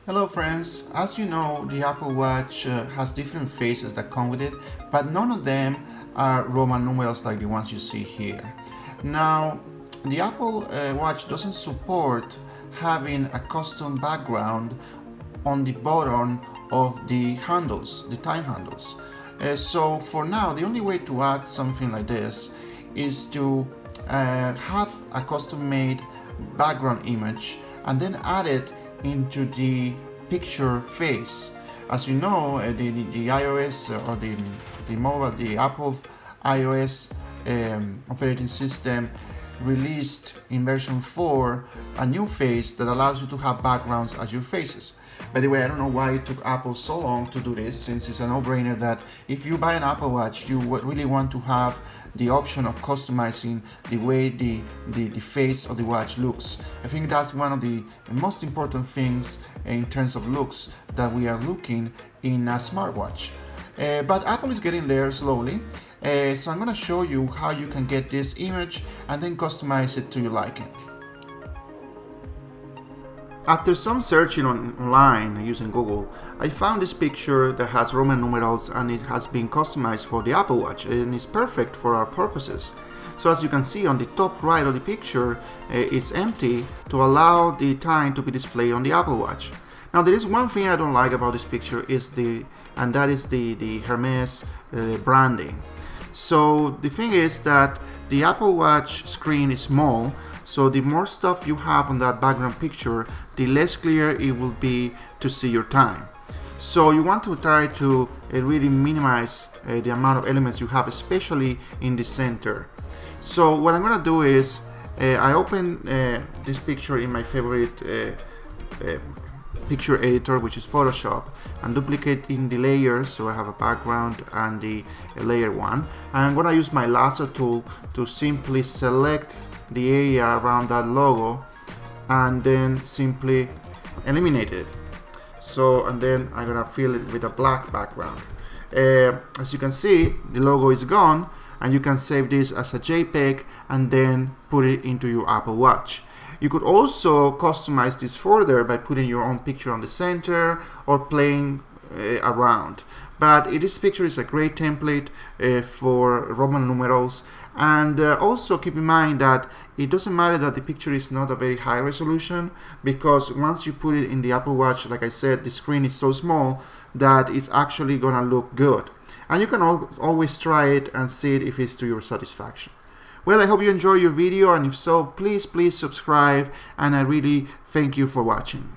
Hello friends, as you know the Apple Watch has different faces that come with it, but none of them are Roman numerals like the ones you see here. Now the Apple Watch doesn't support having a custom background on the bottom of the handles, the time handles. So for now the only way to add something like this is to have a custom made background image and then add it into the picture face. As you know, the iOS or the Apple iOS operating system released in version 4 a new face that allows you to have backgrounds as your faces. By the way, I don't know why it took Apple so long to do this, since it's a no-brainer that if you buy an Apple Watch, you really want to have the option of customizing the way the face of the watch looks. I think that's one of the most important things in terms of looks that we are looking in a smartwatch. But Apple is getting there slowly, so I'm going to show you how you can get this image and then customize it to your liking. After some searching online using Google, I found this picture that has Roman numerals and it has been customized for the Apple Watch and is perfect for our purposes. So as you can see on the top right of the picture, it's empty to allow the time to be displayed on the Apple Watch. Now there is one thing I don't like about this picture and that is the Hermes branding. So the thing is that the Apple Watch screen is small, so the more stuff you have on that background picture, the less clear it will be to see your time. So you want to try to really minimize the amount of elements you have, especially in the center. So what I'm going to do is I open this picture in my favorite picture editor, which is Photoshop, and duplicating the layers, so I have a background and the layer one. And I'm going to use my lasso tool to simply select the area around that logo and then simply eliminate it. So, and then I'm gonna fill it with a black background. As you can see, the logo is gone, and you can save this as a JPEG and then put it into your Apple Watch. You could also customize this further by putting your own picture on the center or playing around. But this picture is a great template for Roman numerals. And also keep in mind that it doesn't matter that the picture is not a very high resolution, because once you put it in the Apple Watch, like I said, the screen is so small that it's actually gonna look good. And you can always try it and see it if it's to your satisfaction. Well, I hope you enjoy your video, and if so, please subscribe, and I really thank you for watching.